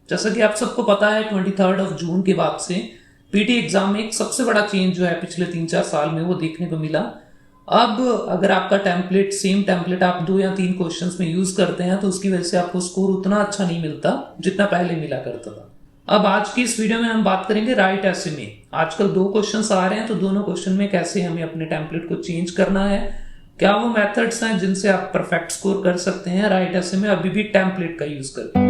जैसा कि आप सबको पता है 23 जून के बाद से पीटी एग्जाम में एक सबसे बड़ा चेंज जो है पिछले 3-4 साल में वो देखने को मिला। अब अगर आपका टेम्पलेट सेम टेम्पलेट आप 2 या 3 क्वेश्चंस में यूज करते हैं तो उसकी वजह से आपको स्कोर उतना अच्छा नहीं मिलता जितना पहले मिला करता था। अब आज की इस वीडियो में हम बात करेंगे राइट ऐसे में। आजकल 2 क्वेश्चंस आ रहे हैं तो दोनों क्वेश्चन में कैसे हमें अपने टेम्पलेट को चेंज करना है, क्या वो मेथड्स हैं जिनसे आप परफेक्ट स्कोर कर सकते हैं राइट ऐसे में अभी भी टेम्पलेट का यूज करके।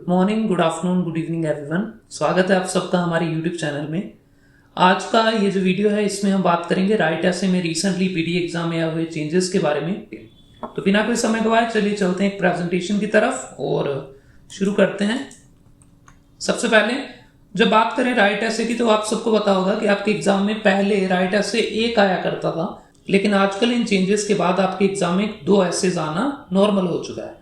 Morning, good afternoon, good evening everyone. स्वागत है आप सबका हमारे यूट्यूब चैनल में। आज का ये जो वीडियो है इसमें हम बात करेंगे राइट ऐसे में रिसेंटली पीटी एग्जाम में हुए चेंजेस के बारे में। तो बिना कोई समय गवाए चलिए चलते हैं एक प्रेजेंटेशन की तरफ और शुरू करते हैं। सबसे पहले जब बात करें राइट ऐसे की तो आप सबको पता होगा कि आपके एग्जाम में पहले राइट ऐसे 1 आया करता था, लेकिन आजकल इन चेंजेस के बाद आपके एग्जाम में 2 ऐसे आना नॉर्मल हो चुका है।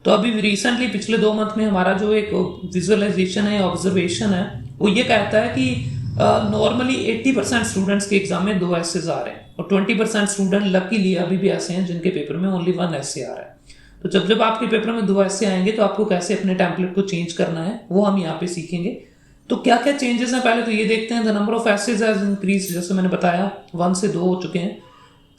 तो अभी रिसेंटली पिछले 2 मंथ में हमारा जो एक विजुअलाइजेशन है, ऑब्जर्वेशन है, वो ये कहता है कि नॉर्मली 80% स्टूडेंट्स के एग्जाम में 2 ऐसे आ रहे हैं और 20% स्टूडेंट लकीली अभी भी ऐसे हैं जिनके पेपर में ओनली 1 ऐसे आ रहा है। तो जब आपके पेपर में 2 ऐसे आएंगे तो आपको कैसे अपने टेम्पलेट को चेंज करना है वो हम यहाँ पे सीखेंगे। तो क्या क्या चेंजेस हैं पहले तो ये देखते हैं। The number of essays has increase, जैसे मैंने बताया 1 से 2 हो चुके हैं।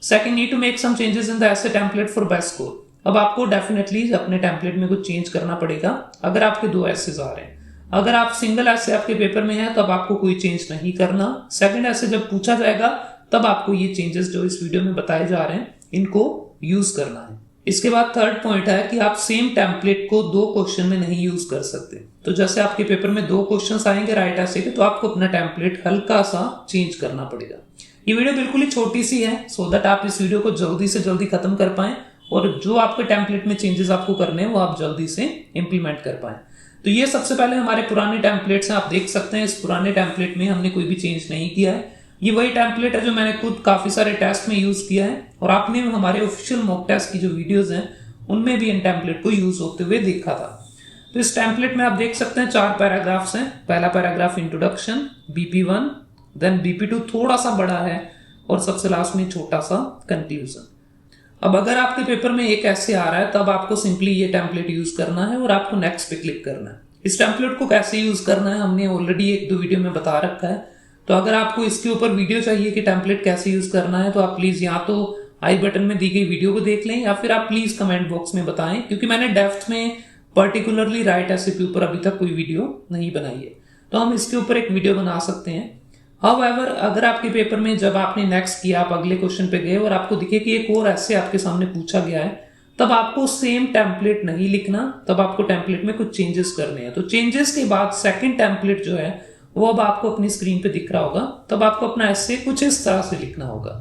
Second, need to make some changes in the essay template for best score. अब आपको डेफिनेटली अपने टेम्पलेट में कुछ चेंज करना पड़ेगा अगर आपके 2 ऐसे आ रहे हैं। अगर आप सिंगल ऐसे आपके पेपर में है तब आपको कोई चेंज नहीं करना। सेकंड ऐसे जब पूछा जाएगा तब आपको ये चेंजेस जो इस वीडियो में बताए जा रहे हैं इनको यूज करना है। इसके बाद थर्ड पॉइंट है कि आप सेम टेम्पलेट को 2 क्वेश्चन में नहीं यूज कर सकते। तो जैसे आपके पेपर में 2 क्वेश्चन आएंगे राइट ऐसे के तो आपको अपना टेम्पलेट हल्का सा चेंज करना पड़ेगा। ये वीडियो बिल्कुल ही छोटी सी है सो दैट आप इस वीडियो को जल्दी से जल्दी खत्म कर पाए और जो आपके टेम्पलेट में चेंजेस आपको करने हैं वो आप जल्दी से इंप्लीमेंट कर पाए। तो ये सबसे पहले हमारे पुराने टेम्पलेट्स हैं, आप देख सकते हैं इस पुराने टेम्पलेट में हमने कोई भी चेंज नहीं किया है। ये वही टेम्पलेट है जो मैंने खुद काफी सारे टेस्ट में यूज किया है और आपने हमारे ऑफिशियल मॉक टेस्ट की जो वीडियोस हैं उनमें भी इन टेम्पलेट को यूज होते हुए देखा था। तो इस टेम्पलेट में आप देख सकते हैं 4 पैराग्राफ्स हैं। पहला paragraph introduction, BP1, then BP2 थोड़ा सा बड़ा है और सबसे लास्ट में छोटा सा कंक्लूजन। अब अगर आपके पेपर में एक ऐसे आ रहा है तब आपको सिंपली ये टेम्पलेट यूज करना है और आपको नेक्स्ट पे क्लिक करना है। इस टेम्पलेट को कैसे यूज करना है हमने ऑलरेडी 1-2 वीडियो में बता रखा है। तो अगर आपको इसके ऊपर वीडियो चाहिए कि टेम्पलेट कैसे यूज करना है तो आप प्लीज या तो आई बटन में दी गई वीडियो को देख लें या फिर आप प्लीज कमेंट बॉक्स में बताएं, क्योंकि मैंने डेप्थ में पर्टिकुलरली राइट ऐसे के ऊपर अभी तक कोई वीडियो नहीं बनाई है। तो हम इसके ऊपर एक वीडियो बना सकते हैं। हाउएवर अगर आपके पेपर में जब आपने नेक्स्ट किया आप अगले क्वेश्चन पे गए और आपको दिखे कि एक और ऐसे आपके सामने पूछा गया है तब आपको सेम टेम्पलेट नहीं लिखना, तब आपको टेम्पलेट में कुछ चेंजेस करने हैं। तो चेंजेस के बाद सेकंड टेम्पलेट जो है वो अब आपको अपनी स्क्रीन पे दिख रहा होगा, तब आपको अपना ऐसे कुछ इस तरह से लिखना होगा।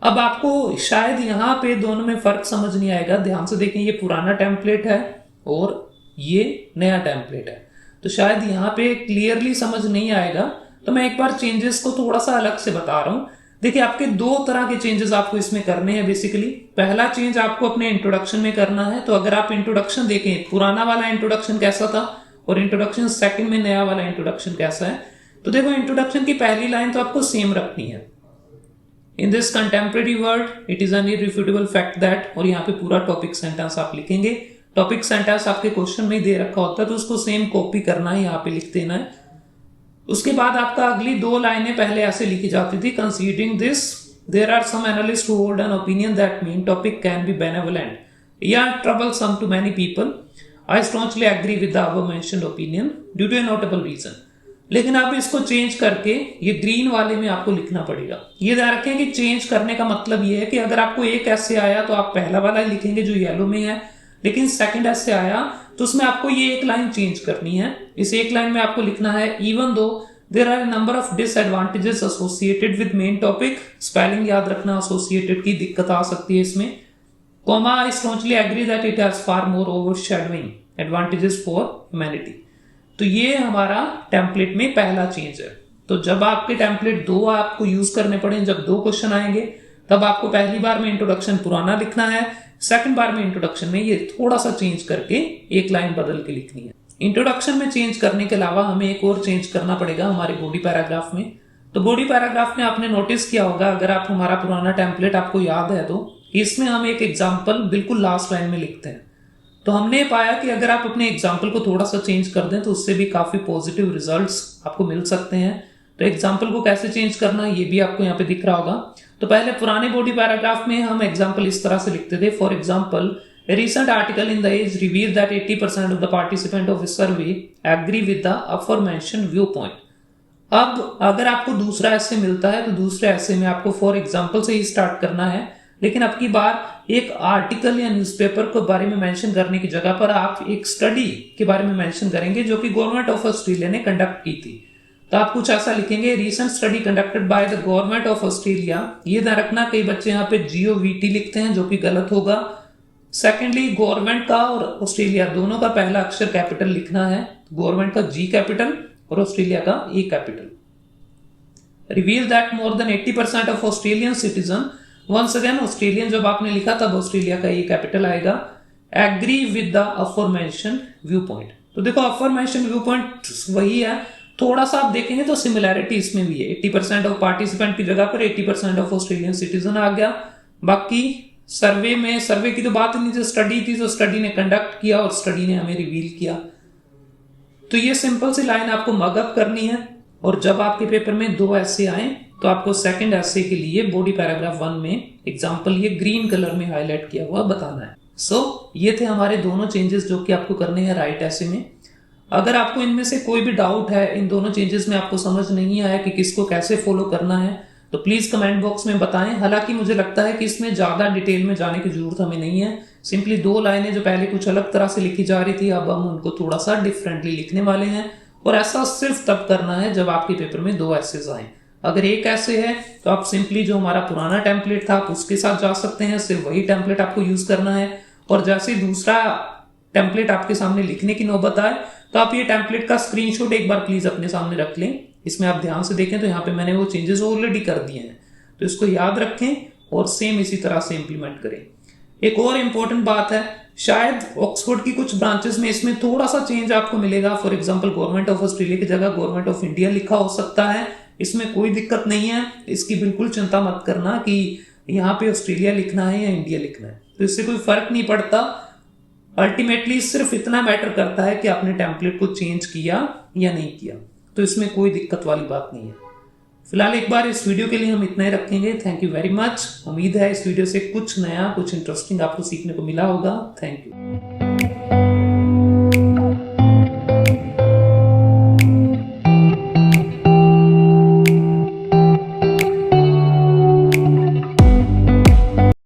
अब आपको शायद यहाँ पे दोनों में फर्क समझ नहीं आएगा, ध्यान से देखें ये पुराना टेम्पलेट है और ये नया टेम्पलेट है, तो शायद यहाँ पे क्लियरली समझ नहीं आएगा। तो मैं एक बार चेंजेस को थोड़ा सा अलग से बता रहा हूं। देखिए आपके 2 तरह के चेंजेस आपको इसमें करने हैं बेसिकली। पहला चेंज आपको अपने इंट्रोडक्शन में करना है। तो अगर आप इंट्रोडक्शन देखें, पुराना वाला इंट्रोडक्शन कैसा था और इंट्रोडक्शन सेकंड में नया वाला इंट्रोडक्शन कैसा है, तो देखो इंट्रोडक्शन की पहली लाइन तो आपको सेम रखनी है। In this contemporary world it is an irrefutable fact that, और यहाँ पे पूरा टॉपिक सेंटेंस आप लिखेंगे। टॉपिक सेंटेंस आपके क्वेश्चन में दे रखा होता है तो उसको सेम कॉपी करना है, यहाँ पे लिख देना है। उसके बाद आपका अगली 2 लाइनें पहले ऐसे लिखी जाती थी, considering this there are some analyst who hold an opinion that main topic can be benevolent या troublesome to many people. I strongly agree with the above mentioned opinion due to a notable reason. लेकिन आप इसको change करके ये green वाले में आपको लिखना पड़ेगा। ये ध्यान रखें कि चेंज करने का मतलब ये है कि अगर आपको एक ऐसे आया तो आप पहला वाला ही लिखेंगे जो येलो में है, लेकिन सेकंड ऐसे आया तो उसमें आपको ये एक लाइन चेंज करनी है। इस एक लाइन में आपको लिखना है even though there are number of disadvantages associated with main topic. Spelling याद रखना, एसोसिएटेड की दिक्कत आ सकती है इसमें। Comma I strongly agree that it has far more overshadowing advantages for humanity. तो ये हमारा टेम्पलेट में पहला चेंज है। तो जब आपके टेम्पलेट 2 आपको यूज करने पड़े, जब 2 क्वेश्चन आएंगे, तब आपको पहली बार में इंट्रोडक्शन पुराना लिखना है, सेकंड बार में इंट्रोडक्शन में ये थोड़ा सा चेंज करके एक लाइन बदल के लिखनी है। इंट्रोडक्शन में चेंज करने के अलावा हमें एक और चेंज करना पड़ेगा हमारे बॉडी पैराग्राफ में। तो बॉडी पैराग्राफ में आपने नोटिस किया होगा, अगर आप हमारा पुराना टेम्पलेट आपको याद है तो इसमें हम एक एग्जाम्पल बिल्कुल लास्ट लाइन में लिखते हैं। तो हमने पाया कि अगर आप अपने एग्जाम्पल को थोड़ा सा चेंज कर दें तो उससे भी काफी पॉजिटिव रिजल्ट्स आपको मिल सकते हैं। तो एग्जाम्पल को कैसे चेंज करना ये भी आपको यहाँ पे दिख रहा होगा। तो पहले पुराने बॉडी पैराग्राफ में हम एग्जाम्पल इस तरह से लिखते थे, for example A recent article in the Age revealed that 80% of the participants of a survey agree with the aforementioned viewpoint. अब अगर आपको दूसरा ऐसे मिलता है तो दूसरे ऐसे में आपको फॉर एग्जाम्पल से ही स्टार्ट करना है, लेकिन अब की बार एक आर्टिकल या न्यूज़पेपर के बारे में मेंशन करने की जगह पर आप एक स्टडी के बारे में मेंशन करेंगे जो कि गवर्नमेंट ऑफ ऑस्ट्रेलिया ने कंडक्ट की थी। तो आप कुछ ऐसा लिखेंगे, recent study conducted by the government of Australia. ये ध्यान रखना, कई बच्चे यहाँ पे GOVT लिखते हैं जो कि गलत होगा। सेकेंडली, गवर्नमेंट का और ऑस्ट्रेलिया दोनों का पहला अक्षर कैपिटल लिखना है। गवर्नमेंट का G कैपिटल और ऑस्ट्रेलिया का E capital. Reveal that more than 80% of Australian citizen, once again Australian जब आपने लिखा तब ऑस्ट्रेलिया का E कैपिटल आएगा, agree with the aforementioned view point. तो देखो अफॉरमेंशन्ड व्यू पॉइंट वही है, थोड़ा सा आप देखेंगे तो सिमिलैरिटी इसमें भी है। 80% ऑफ पार्टिसिपेंट की जगह पर 80% ऑफ ऑस्ट्रेलियन सिटीजन आ गया। बाकी सर्वे की तो बात नहीं, जो स्टडी थी तो स्टडी ने कंडक्ट किया और स्टडी ने हमें रिवील किया। तो ये सिंपल सी लाइन आपको मगअप करनी है, और जब आपके पेपर में 2 ऐसे आए तो आपको सेकंड ऐसे के लिए बॉडी पैराग्राफ 1 में एग्जांपल ये ग्रीन कलर में हाईलाइट किया हुआ बताना है। ये थे हमारे दोनों चेंजेस जो कि आपको करने हैं राइट ऐसे में। अगर आपको इनमें से कोई भी डाउट है, इन दोनों चेंजेस में आपको समझ नहीं आया कि किसको कैसे फॉलो करना है, तो प्लीज कमेंट बॉक्स में बताएं। हालांकि मुझे लगता है कि इसमें ज्यादा डिटेल में जाने की जरूरत हमें नहीं है। सिंपली 2 लाइनें जो पहले कुछ अलग तरह से लिखी जा रही थी, अब हम उनको थोड़ा सा डिफरेंटली लिखने वाले हैं, और ऐसा सिर्फ तब करना है जब आपके पेपर में 2 ऐसेज आए। अगर एक ऐसे है तो आप सिंपली जो हमारा पुराना टेम्पलेट था आप उसके साथ जा सकते हैं, सिर्फ वही टेम्पलेट आपको यूज करना है। और जैसे दूसरा टेम्पलेट आपके सामने लिखने की नौबत आए तो आप ये टेम्पलेट का स्क्रीनशॉट एक बार प्लीज अपने सामने रख लें। इसमें आप ध्यान से देखें तो यहाँ पे मैंने वो चेंजेस ऑलरेडी कर दिए हैं, तो इसको याद रखें और सेम इसी तरह से इंप्लीमेंट करें। एक और इंपॉर्टेंट बात है, शायद ऑक्सफोर्ड की कुछ ब्रांचेस में इसमें थोड़ा सा चेंज आपको मिलेगा। For example government of Australia की जगह गवर्नमेंट ऑफ इंडिया लिखा हो सकता है, इसमें कोई दिक्कत नहीं है, इसकी बिल्कुल चिंता मत करना कि यहाँ पे ऑस्ट्रेलिया लिखना है या इंडिया लिखना है, तो इससे कोई फर्क नहीं पड़ता। अल्टीमेटली सिर्फ इतना मैटर करता है कि आपने टेम्पलेट को चेंज किया या नहीं किया, तो इसमें कोई दिक्कत वाली बात नहीं है। फिलहाल एक बार इस वीडियो के लिए हम इतना ही रखेंगे। Thank you very much. उम्मीद है इस वीडियो से कुछ नया, कुछ इंटरेस्टिंग आपको सीखने को मिला होगा। Thank you.